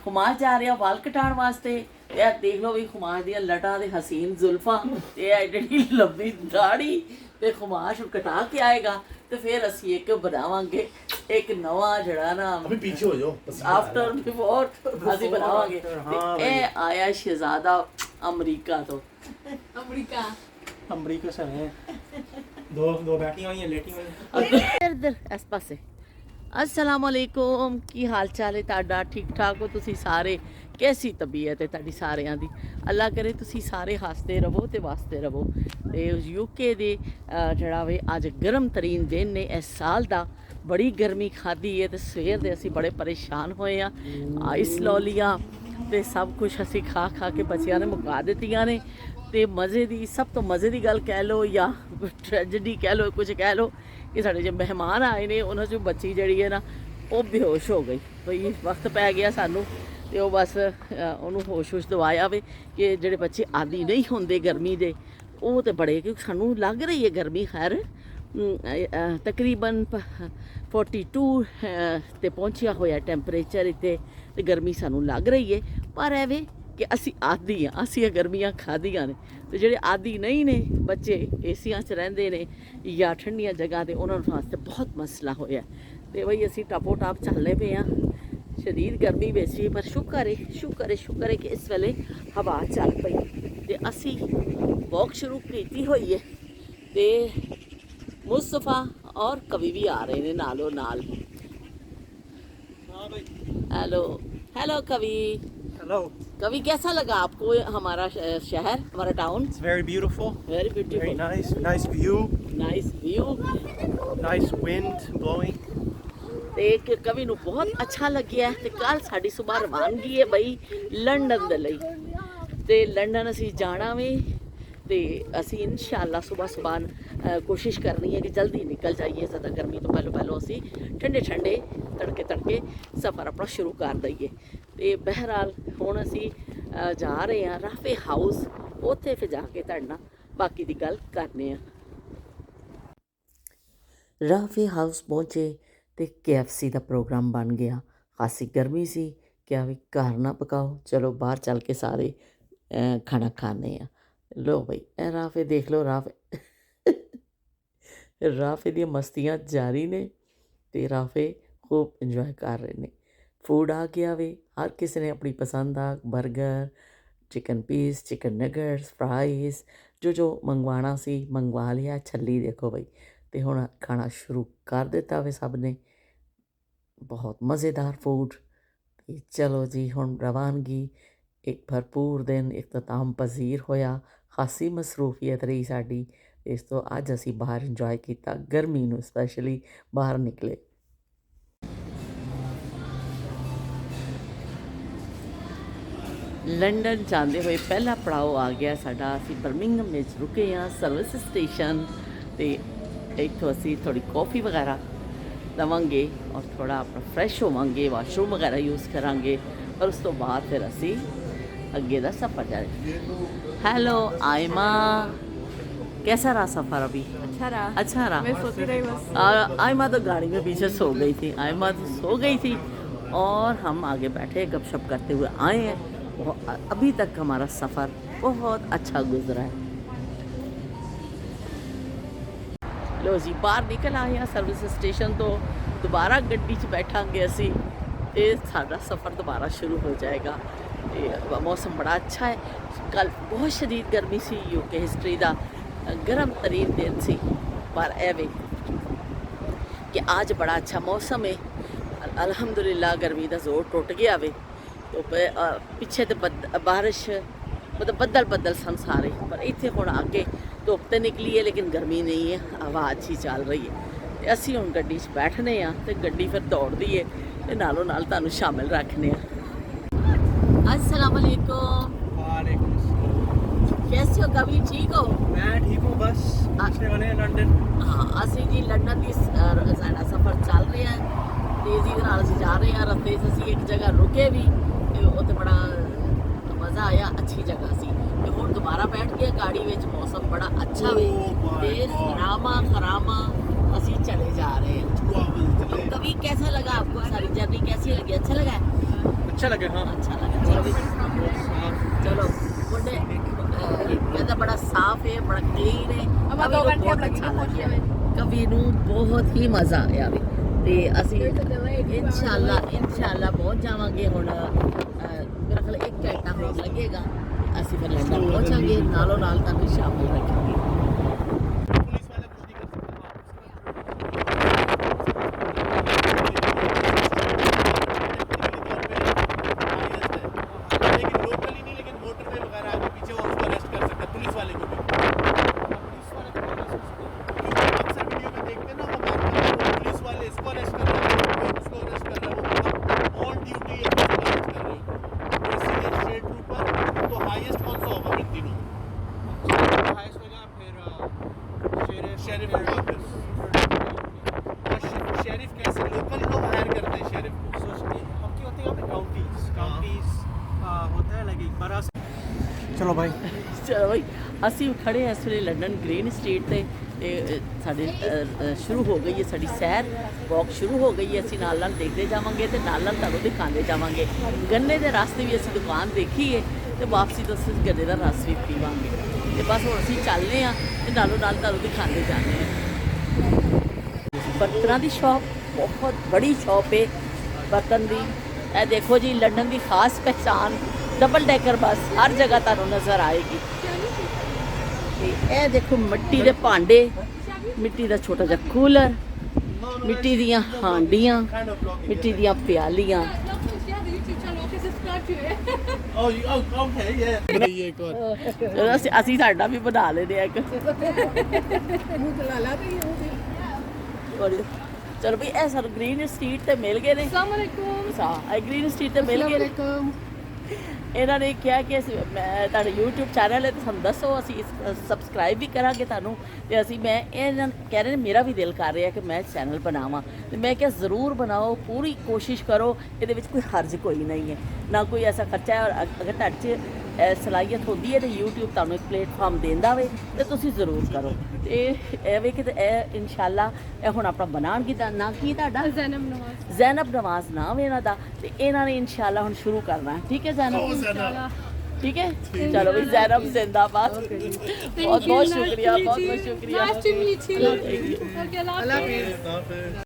ਖੁਮਾਸ ਜਾ ਰਿਹਾ ਵਾਲ ਕਟਾਉਣ ਵਾਸਤੇ। ਇਹ ਦੇਖ ਲਓ ਵੀ ਖੁਮਾਸ ਦੀਆਂ ਲਟਾਂ ਦੇ ਹਸੀਨ ਜ਼ੁਲਫਾਂ ਤੇ ਇਹ ਜਿਹੜੀ ਲੰਬੀ ਦਾੜੀ ਤੇ ਖੁਮਾਸ ਕਟਾ ਕੇ ਆਏਗਾ ਤੇ ਫਿਰ ਅਸੀਂ ਇੱਕ ਬਣਾਵਾਂਗੇ ਇੱਕ ਨਵਾਂ ਜਿਹੜਾ ਨਾ अभी पीछे हो जाओ ਆਫਟਰ ਬਿਫੋਰ ਅਸੀਂ ਬਣਾਵਾਂਗੇ। ਤੇ ਇਹ ਆਇਆ ਸ਼ਹਿਜ਼ਾਦਾ ਅਮਰੀਕਾ ਤੋਂ। अमरीका से आए हैं। दो बैठी हुई हैं, लेटी हुई हैं। ਇੱਧਰ ਇਸ ਪਾਸੇ। अस्सलाम वालेकुम, की हाल चाल है ਤੁਹਾਡਾ? ठीक ठाक हो ਤੁਸੀਂ ਸਾਰੇ? कैसी तबीयत है ਤੁਹਾਡੀ ਸਾਰਿਆਂ ਦੀ? ਅੱਲਾ ਕਰੇ ਤੁਸੀਂ ਸਾਰੇ ਹੱਸਦੇ ਰਹੋ ਤੇ ਵਸਦੇ ਰਹੋ। ਤੇ ਯੂਕੇ ਦੇ ਜਿਹੜਾ ਵੇ ਅੱਜ ਗਰਮ ਤਰੀਨ ਦਿਨ ਨੇ ਇਸ ਸਾਲ ਦਾ। ਬੜੀ ਗਰਮੀ ਖਾਧੀ ਹੈ ਤੇ ਸਵੇਰ ਦੇ ਅਸੀਂ ਬੜੇ ਪਰੇਸ਼ਾਨ ਹੋਏ ਆ। ਆਈਸ ਲੌਲੀਆਂ ਤੇ ਸਭ ਕੁਝ ਅਸੀਂ ਖਾ ਖਾ ਕੇ ਬੱਚਿਆਂ ਨੇ ਮੁਕਾ ਦਿੱਤੀਆਂ ਨੇ। ਤੇ ਮਜ਼ੇ ਦੀ ਸਭ ਤੋਂ ਮਜ਼ੇ ਦੀ ਗੱਲ ਕਹਿ ਲਓ ਜਾਂ ਟ੍ਰੈਜਡੀ ਕਹਿ ਲਓ, ਕੁਝ ਕਹਿ ਲਓ ਕਿ ਸਾਡੇ ਜੇ ਮਹਿਮਾਨ ਆਏ ਨੇ ਉਹਨਾਂ 'ਚੋਂ ਬੱਚੀ ਜਿਹੜੀ ਹੈ ਨਾ ਉਹ ਬੇਹੋਸ਼ ਹੋ ਗਈ। ਬਈ ਵਕਤ ਪੈ ਗਿਆ ਸਾਨੂੰ ਤੇ ਉਹ ਬਸ ਉਹਨੂੰ ਹੋਸ਼ ਦਵਾਇਆ ਵੇ ਕਿ ਜਿਹੜੇ ਬੱਚੇ ਆਦੀ ਨਹੀਂ ਹੁੰਦੇ ਗਰਮੀ ਦੇ ਉਹ ਤੇ ਬੜੇ, ਕਿਉਂਕਿ ਸਾਨੂੰ ਲੱਗ ਰਹੀ ਹੈ ਗਰਮੀ ਖੈਰ ਤਕਰੀਬਨ 42 ਤੇ ਪਹੁੰਚਿਆ ਹੋਇਆ ਟੈਂਪਰੇਚਰ ਇੱਥੇ ਤੇ ਗਰਮੀ ਸਾਨੂੰ ਲੱਗ ਰਹੀ ਹੈ। ਪਰ ਐਵੇਂ ਕਿ ਅਸੀਂ ਆਦੀ ਹਾਂ, ਅਸੀਂ ਇਹ ਗਰਮੀਆਂ ਖਾਧੀਆਂ ਨੇ ਤੇ ਜਿਹੜੇ ਆਦੀ ਨਹੀਂ ਨੇ ਬੱਚੇ ਏਸੀਆਂ 'ਚ ਰਹਿੰਦੇ ਨੇ ਜਾਂ ਠੰਡੀਆਂ ਜਗ੍ਹਾ ਤੇ ਉਹਨਾਂ ਨੂੰ ਵਾਸਤੇ ਬਹੁਤ ਮਸਲਾ ਹੋਇਆ। ਤੇ ਬਈ ਅਸੀਂ ਟਾਪੋ ਟਾਪ ਚੱਲਦੇ ਪਏ ਹਾਂ ਸ਼ਦੀਦ ਗਰਮੀ ਵਿੱਚ ਵੀ। ਪਰ ਸ਼ੁਕਰ ਹੈ ਕਿ ਇਸ ਵੇਲੇ ਹਵਾ ਚੱਲ ਪਈ ਤੇ ਅਸੀਂ ਵਾਕ ਸ਼ੁਰੂ ਕੀਤੀ ਹੋਈ ਹੈ ਤੇ ਮੁਸਤਫਾ ਔਰ ਕਵੀ ਵੀ ਆ ਰਹੇ ਨੇ ਨਾਲੋਂ ਨਾਲ। हाँ भाई। हेलो कवि। हेलो। कवि कैसा लगा आपको हमारा शहर, हमारा town? It's very beautiful. Very beautiful. Very nice. Nice view. Nice view. Nice wind blowing. ਤੇ ਕਵੀ ਨੂੰ ਬਹੁਤ ਅੱਛਾ ਲੱਗਿਆ ਤੇ ਕੱਲ ਸਾਡੀ ਸਵੇਰ ਰਵਾਨਗੀ ਹੈ ਬਈ ਲੰਡਨ ਦੇ ਲਈ। ਤੇ ਲੰਡਨ ਅਸੀਂ ਜਾਣਾ ਵੇ ਤੇ ਅਸੀਂ ਇਨਸ਼ਾਅੱਲਾ ਸੁਬਾਹ ਕੋਸ਼ਿਸ਼ ਕਰਨੀ ਹੈ ਕਿ ਜਲਦੀ ਨਿਕਲ ਜਾਈਏ। ਜ਼ਿਆਦਾ ਗਰਮੀ ਤੋਂ ਪਹਿਲੋਂ ਅਸੀਂ ਠੰਡੇ ਤੜਕੇ ਸਫ਼ਰ ਆਪਣਾ ਸ਼ੁਰੂ ਕਰ ਦਈਏ। ਤੇ ਬਹਿਰਾਲ ਹੁਣ ਅਸੀਂ ਜਾ ਰਹੇ ਹਾਂ ਰਾਫੇ ਹਾਊਸ, ਉੱਥੇ ਫਿਰ ਜਾ ਕੇ ਤੁਹਾਡੇ ਨਾਲ ਬਾਕੀ ਦੀ ਗੱਲ ਕਰਨੇ ਆ। ਰਾਫੇ ਹਾਊਸ ਪਹੁੰਚੇ ਤੇ KFC ਦਾ ਪ੍ਰੋਗਰਾਮ ਬਣ ਗਿਆ। ਖਾਸੀ ਗਰਮੀ ਸੀ, ਕਿਹਾ ਵੀ ਘਰ ਨਾ ਪਕਾਓ, ਚਲੋ ਬਾਹਰ ਚੱਲ ਕੇ ਸਾਰੇ ਖਾਣਾ ਖਾਣੇ ਆ। ਲੋ ਬਈ ਇਹ ਰਾਫੇ ਦੇਖ ਲਓ, ਰਾਫੇ ਦੀਆਂ ਮਸਤੀਆਂ ਜਾਰੀ ਨੇ ਤੇ ਰਾਫੇ ਖੂਬ ਇੰਜੋਏ ਕਰ ਰਹੇ ਨੇ। ਫੂਡ ਆ ਗਿਆ ਵੇ, ਹਰ ਕਿਸੇ ਨੇ ਆਪਣੀ ਪਸੰਦ ਦਾ burger, chicken piece, chicken nuggets, fries ਜੋ ਮੰਗਵਾਉਣਾ ਸੀ ਮੰਗਵਾ ਲਿਆ। ਛੱਲੀ ਦੇਖੋ ਬਈ ਤੇ ਹੁਣ ਖਾਣਾ ਸ਼ੁਰੂ ਕਰ ਦਿੱਤਾ ਵੇ ਸਭ ਨੇ। ਬਹੁਤ ਮਜ਼ੇਦਾਰ ਫੂਡ। ਤੇ ਚਲੋ ਜੀ ਹੁਣ ਰਵਾਨਗੀ। ਇੱਕ ਭਰਪੂਰ ਦਿਨ ਇਖਤਤਾਮ ਪਜ਼ੀਰ ਹੋਇਆ। ਖਾਸੀ ਮਸਰੂਫੀਅਤ ਰਹੀ ਸਾਡੀ। ਇਸ ਤੋਂ ਅੱਜ ਅਸੀਂ ਬਾਹਰ ਇੰਜੋਏ ਕੀਤਾ, ਗਰਮੀ ਨੂੰ ਸਪੈਸ਼ਲੀ ਬਾਹਰ ਨਿਕਲੇ। ਲੰਡਨ ਜਾਂਦੇ ਹੋਏ ਪਹਿਲਾ ਪੜਾਅ ਆ ਗਿਆ ਸਾਡਾ। ਅਸੀਂ ਬਰਮਿੰਘਮ ਵਿੱਚ ਰੁਕੇ ਹਾਂ ਸਰਵਿਸ ਸਟੇਸ਼ਨ ਤੇ ਇੱਥੋਂ ਅਸੀਂ ਥੋੜ੍ਹੀ ਕੌਫੀ ਵਗੈਰਾ ਲਵਾਂਗੇ ਔਰ ਥੋੜ੍ਹਾ ਆਪਣਾ ਫਰੈਸ਼ ਹੋਵਾਂਗੇ, ਵਾਸ਼ਰੂਮ ਵਗੈਰਾ ਯੂਜ਼ ਕਰਾਂਗੇ। ਔਰ ਉਸ ਤੋਂ ਬਾਅਦ ਫਿਰ ਅਸੀਂ आगे का सफ़र जाए। हेलो आयमा, कैसा रहा सफ़र अभी? अच्छा रहा। मैं सोती रही बस। आयमा तो गाड़ी में पीछे सो गई थी। आयमा तो सो गई थी और हम आगे बैठे गपशप करते हुए आए हैं। अभी तक हमारा सफ़र बहुत अच्छा गुजरा है। लो जी बाहर निकल आए हैं सर्विस स्टेशन तो दोबारा गड्डी 'ਚ बैठांगे असी ते साडा सफ़र दोबारा शुरू हो जाएगा। मौसम बड़ा अच्छा है। कल बहुत शदीद गर्मी सी, यूके हिस्ट्री का गर्म तरीन दिन सी, पर एवे कि आज बड़ा अच्छा मौसम है। अल्हम्दुलिल्लाह गर्मी का जोर टुट गया वे। तो पिछे तो बारिश मतलब बदल सन सारे, पर इत्थे हुण आगे धुप तो निकली है लेकिन गर्मी नहीं है, हवा अच्छी चल रही है। तो असी हुण गड्डी 'ਚ बैठने तो गड्डी फिर दौड़दी है ते नालों नाल तुहानूं शामिल रखने। अस्सलाम वालेकुम। वालेकुम अस्सलाम। कैसे हो कभी? ठीक हो? मैं ठीक हूँ बस। पहुंचने वाले हैं लंदन। हाँ असी जी लंदन की साडा सफ़र चल रहा है। तेज़ी दे नाल असीं जा रहे हैं। रस्ते 'ਚ ਅਸੀਂ एक जगह रुके भी ते उत्थे बड़ा मज़ा आया, अच्छी जगह सी। ते हुण दोबारा बैठ गए गाड़ी विच, मौसम बड़ा अच्छा वे ते खरामा असीं चले जा रहे हैं। तो कभी कैसा लगा आपको? सारी जर्नी कैसी लगी? अच्छा लगा है? अच्छा लगे हाँ अच्छा लगा चलो मुंडे कहता बड़ा साफ है बड़ा क्लीन है कभी ਨੂੰ ਬਹੁਤ ਅੱਛਾ ਲੱਗਿਆ ਕਵੀ ਨੂੰ ਬਹੁਤ ਹੀ ਮਜ਼ਾ ਆਇਆ ਵੇ ਤੇ ਅਸੀਂ ਇਨਸ਼ਾਅੱਲਾ ਪਹੁੰਚ ਜਾਵਾਂਗੇ ਹੁਣ ਮੇਰਾ ਖਿਆਲ 1 ਘੰਟਾ ਹੋਰ ਲੱਗੇਗਾ ਅਸੀਂ ਫਿਰ ਲੰਡਨ ਪਹੁੰਚਾਂਗੇ ਨਾਲੋਂ ਨਾਲ ਤੁਹਾਨੂੰ ਸ਼ਾਮਲ ਰੱਖਾਂਗੇ चलो भाई ਚਲੋ ਬਈ ਅਸੀਂ ਖੜੇ ਹਾਂ ਇਸ ਵੇਲੇ ਲੰਡਨ ਗ੍ਰੀਨ ਸਟਰੀਟ ਤੇ ਸਾਡੇ ਸ਼ੁਰੂ ਹੋ ਗਈ ਹੈ ਸਾਡੀ ਸੈਰ ਵਾਕ ਸ਼ੁਰੂ ਹੋ ਗਈ ਹੈ ਅਸੀਂ ਨਾਲ ਨਾਲ ਦੇਖਦੇ ਜਾਵਾਂਗੇ ਤੇ ਨਾਲ ਨਾਲ ਤੁਹਾਨੂੰ ਦਿਖਾਉਂਦੇ ਜਾਵਾਂਗੇ ਗੰਨੇ ਦੇ ਰਸਤੇ ਵੀ ਅਸੀਂ ਦੁਕਾਨ ਦੇਖੀ ਹੈ ਤੇ ਵਾਪਸੀ ਤੋਂ ਅਸੀਂ ਗੰਨੇ ਦਾ ਰਸ ਵੀ ਪੀਵਾਂਗੇ ਤੇ ਬਸ ਹੁਣ ਅਸੀਂ ਚੱਲਦੇ ਹਾਂ ਤੇ ਨਾਲੋਂ ਨਾਲ ਤੁਹਾਨੂੰ ਦਿਖਾਉਂਦੇ ਜਾਂਦੇ ਹਾਂ ਬਰਤਨਾਂ ਦੀ ਸ਼ਾਪ ਬਹੁਤ ਬੜੀ ਸ਼ਾਪ ਹੈ ਬਰਤਨ ਦੀ ਇਹ ਦੇਖੋ ਜੀ ਲੰਡਨ ਦੀ ਖਾਸ ਪਹਿਚਾਨ ਡਬਲ ਡੈਕਰ ਬੱਸ ਹਰ ਜਗ੍ਹਾ ਤੁਹਾਨੂੰ ਨਜ਼ਰ ਆਏਗੀ ਤੇ ਇਹ ਦੇਖੋ ਮਿੱਟੀ ਦੇ ਭਾਂਡੇ ਮਿੱਟੀ ਦਾ ਛੋਟਾ ਜਿਹਾ ਕੂਲਰ ਮਿੱਟੀ ਦੀਆਂ ਹਾਂਡੀਆਂ ਮਿੱਟੀ ਦੀਆਂ ਪਿਆਲੀਆਂ ਅਸੀਂ ਸਾਡਾ ਵੀ ਬਣਾ ਲੈਦੇ ਆ ਇੱਕ ਚਲੋ ਵੀ ਇਹ ਸਾਨੂੰ ਗ੍ਰੀਨ ਸਟਰੀਟ ਤੇ ਮਿਲ ਗਏ ਨੇ ਗ੍ਰੀਨ ਸਟਰੀਟ ਤੇ ਮਿਲ ਗਏ ਨੇ ਇਹਨਾਂ ਨੇ ਕਿਹਾ ਕਿ ਮੈਂ ਤੁਹਾਡਾ YouTube ਚੈਨਲ ਹੈ ਤੇ ਸਾਨੂੰ ਦੱਸੋ ਅਸੀਂ ਸਬਸਕ੍ਰਾਈਬ ਵੀ ਕਰਾਂਗੇ ਤੁਹਾਨੂੰ ਤੇ ਅਸੀਂ ਮੈਂ ਇਹਨਾਂ ਕਹਿ ਰਹੇ ਨੇ ਮੇਰਾ ਵੀ ਦਿਲ ਕਰ ਰਿਹਾ ਕਿ ਮੈਂ ਚੈਨਲ ਬਣਾਵਾਂ ਤੇ ਮੈਂ ਕਿਹਾ ਜ਼ਰੂਰ ਬਣਾਓ ਪੂਰੀ ਕੋਸ਼ਿਸ਼ ਕਰੋ ਇਹਦੇ ਵਿੱਚ ਕੋਈ ਹਰਜ ਕੋਈ ਨਹੀਂ ਹੈ ਨਾ ਕੋਈ ਐਸਾ ਖਰਚਾ ਹੈ ਔਰ ਅਗਰ ਤੁਹਾਡੇ 'ਚ ਸਲਾਹੀਅਤ ਹੁੰਦੀ ਹੈ ਤੇ YouTube ਤੁਹਾਨੂੰ ਇੱਕ ਪਲੇਟਫਾਰਮ ਦਿੰਦਾ ਵੇ ਤੇ ਤੁਸੀਂ ਜ਼ਰੂਰ ਕਰੋ ਤੇ ਇਹ ਵੇ ਕਿ ਇਹ ਇਨਸ਼ਾਅੱਲਾ ਇਹ ਹੁਣ ਆਪਣਾ ਬਣਾਉਣਗੇ ਦਾ ਨਾਂ ਕੀ ਤੁਹਾਡਾ ਜ਼ੈਨਬ ਨਵਾਜ਼ ਨਾਮ ਇਹਨਾਂ ਦਾ ਤੇ ਇਹਨਾਂ ਨੇ ਇਨਸ਼ਾਅੱਲਾ ਹੁਣ ਸ਼ੁਰੂ ਕਰਨਾ ਠੀਕ ਹੈ ਜ਼ੈਨਬ ठीक है चलो भाई ज़ैनब जिंदाबाद बहुत बहुत शुक्रिया बहुत बहुत शुक्रिया